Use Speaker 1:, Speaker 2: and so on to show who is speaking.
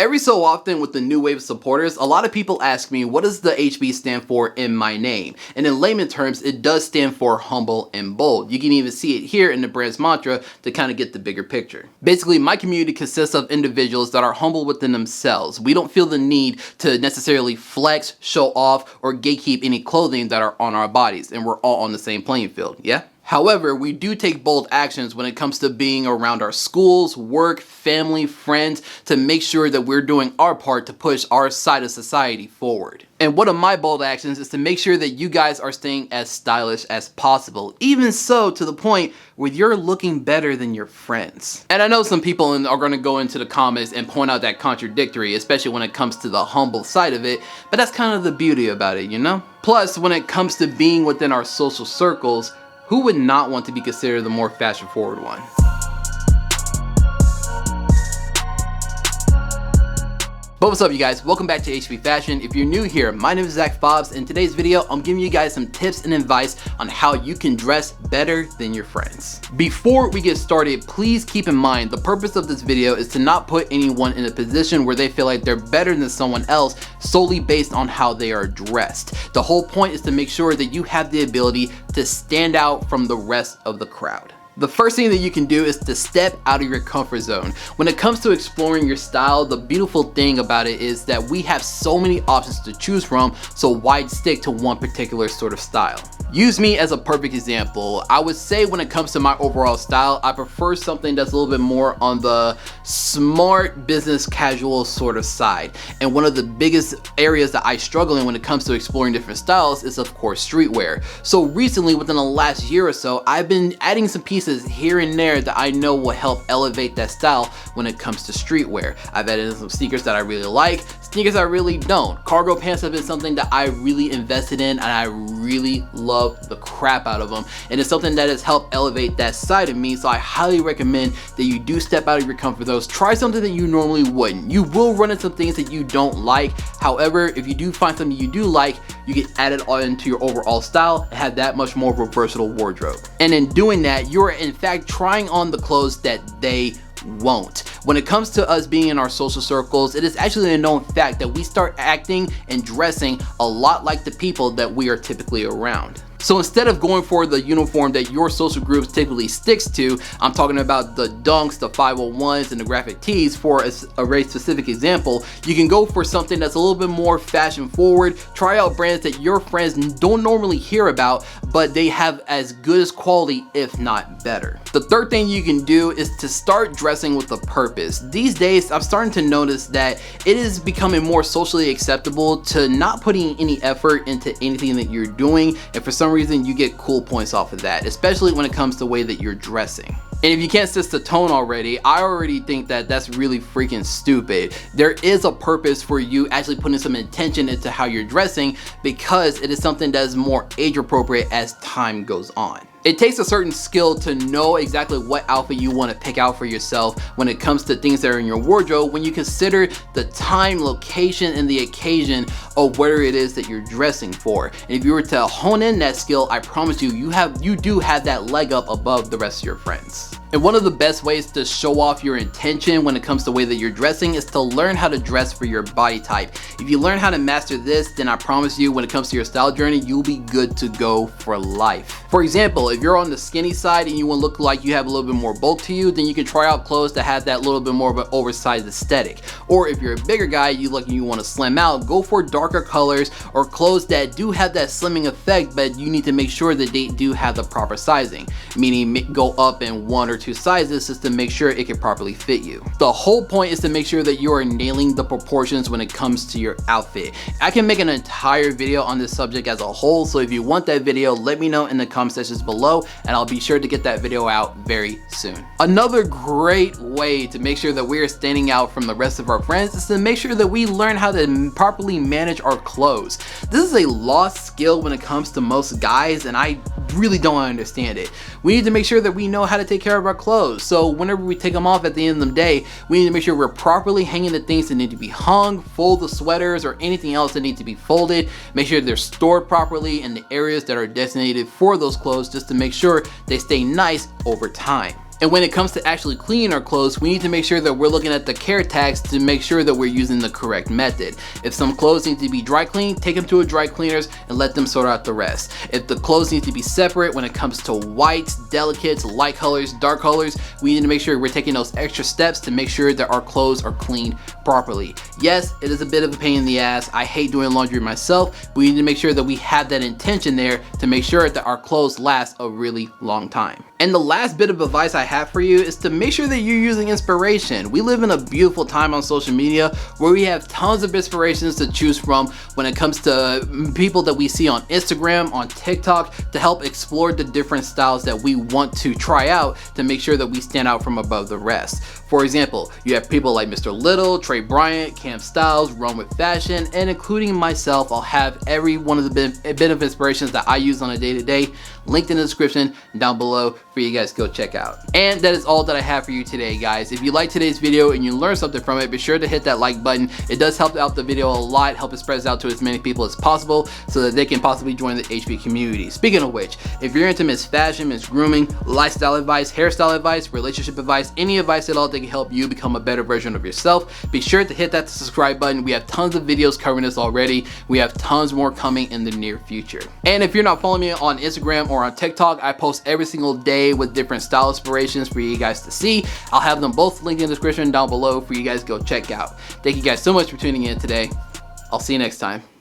Speaker 1: Every so often with the new wave of supporters, a lot of people ask me, what does the HB stand for in my name? And in layman terms, it does stand for humble and bold. You can even see it here in the brand's mantra to kind of get the bigger picture. Basically, my community consists of individuals that are humble within themselves. We don't feel the need to necessarily flex, show off, or gatekeep any clothing that are on our bodies, and we're all on the same playing field, yeah? However, we do take bold actions when it comes to being around our schools, work, family, friends, to make sure that we're doing our part to push our side of society forward. And one of my bold actions is to make sure that you guys are staying as stylish as possible, even so to the point where you're looking better than your friends. And I know some people are going to go into the comments and point out that contradictory, especially when it comes to the humble side of it, but that's kind of the beauty about it, you know? Plus, when it comes to being within our social circles, who would not want to be considered the more fashion-forward one? But what's up, you guys? Welcome back to HB Fashion. If you're new here, my name is Zach Fobbs. In today's video, I'm giving you guys some tips and advice on how you can dress better than your friends. Before we get started, please keep in mind the purpose of this video is to not put anyone in a position where they feel like they're better than someone else solely based on how they are dressed. The whole point is to make sure that you have the ability to stand out from the rest of the crowd. The first thing that you can do is to step out of your comfort zone. When it comes to exploring your style, the beautiful thing about it is that we have so many options to choose from, so why stick to one particular sort of style? Use me as a perfect example. I would say when it comes to my overall style, I prefer something that's a little bit more on the smart business casual sort of side. And one of the biggest areas that I struggle in when it comes to exploring different styles is of course streetwear. So recently, within the last year or so, I've been adding some pieces here and there that I know will help elevate that style when it comes to streetwear. I've added some sneakers that I really like, sneakers I really don't. Cargo pants have been something that I really invested in and I really love the crap out of them. And it's something that has helped elevate that side of me, so I highly recommend that you do step out of your comfort zones. Try something that you normally wouldn't. You will run into things that you don't like. However, if you do find something you do like, you can add it all into your overall style and have that much more of a versatile wardrobe. And in doing that, you're in fact trying on the clothes that they won't. When it comes to us being in our social circles, it is actually a known fact that we start acting and dressing a lot like the people that we are typically around. So instead of going for the uniform that your social group typically sticks to, I'm talking about the dunks, the 501s, and the graphic tees for a very specific example, you can go for something that's a little bit more fashion forward. Try out brands that your friends don't normally hear about, but they have as good as quality, if not better. The third thing you can do is to start dressing with a purpose. These days, I'm starting to notice that it is becoming more socially acceptable to not putting any effort into anything that you're doing, and for some reason you get cool points off of that, especially when it comes to the way that you're dressing. And if you can't sense the tone already, I already think that that's really freaking stupid. There is a purpose for you actually putting some intention into how you're dressing, because it is something that is more age appropriate as time goes on. It takes a certain skill to know exactly what outfit you want to pick out for yourself when it comes to things that are in your wardrobe, when you consider the time, location, and the occasion of whatever it is that you're dressing for. And if you were to hone in that skill, I promise you, you do have that leg up above the rest of your friends. And one of the best ways to show off your intention when it comes to the way that you're dressing is to learn how to dress for your body type. If you learn how to master this, then I promise you, when it comes to your style journey, you'll be good to go for life. For example, if you're on the skinny side and you want to look like you have a little bit more bulk to you, then you can try out clothes that have that little bit more of an oversized aesthetic. Or if you're a bigger guy, you want to slim out, go for darker colors or clothes that do have that slimming effect, but you need to make sure that they do have the proper sizing, meaning go up in 1 or 2 sizes just to make sure it can properly fit you. The whole point is to make sure that you are nailing the proportions when it comes to your outfit. I can make an entire video on this subject as a whole, so if you want that video, let me know in the comment sections below and I'll be sure to get that video out very soon. Another great way to make sure that we are standing out from the rest of our friends is to make sure that we learn how to properly manage our clothes. This is a lost skill when it comes to most guys, and I really don't understand it. We need to make sure that we know how to take care of our clothes. So whenever we take them off at the end of the day, we need to make sure we're properly hanging the things that need to be hung, fold the sweaters or anything else that needs to be folded, make sure they're stored properly in the areas that are designated for those clothes, just to make sure they stay nice over time. And when it comes to actually cleaning our clothes, we need to make sure that we're looking at the care tags to make sure that we're using the correct method. If some clothes need to be dry cleaned, take them to a dry cleaners and let them sort out the rest. If the clothes need to be separate when it comes to whites, delicates, light colors, dark colors, we need to make sure we're taking those extra steps to make sure that our clothes are cleaned properly. Yes, it is a bit of a pain in the ass. I hate doing laundry myself, but we need to make sure that we have that intention there to make sure that our clothes last a really long time. And the last bit of advice I have for you is to make sure that you're using inspiration. We live in a beautiful time on social media where we have tons of inspirations to choose from when it comes to people that we see on Instagram, on TikTok, to help explore the different styles that we want to try out to make sure that we stand out from above the rest. For example, you have people like Mr. Little, Trey Bryant, Cam Styles, Run With Fashion, and including myself, I'll have every one of the bit of inspirations that I use on a day-to-day linked in the description down below for you guys to go check out. And that is all that I have for you today, guys. If you like today's video and you learned something from it, be sure to hit that like button. It does help out the video a lot, help it spread out to as many people as possible so that they can possibly join the HB community. Speaking of which, if you're into Miss Fashion, Miss Grooming, lifestyle advice, hairstyle advice, relationship advice, any advice at all that can help you become a better version of yourself, be sure to hit that subscribe button. We have tons of videos covering this already. We have tons more coming in the near future. And if you're not following me on Instagram or on TikTok, I post every single day with different style inspirations for you guys to see. I'll have them both linked in the description down below for you guys to go check out. Thank you guys so much for tuning in today. I'll see you next time.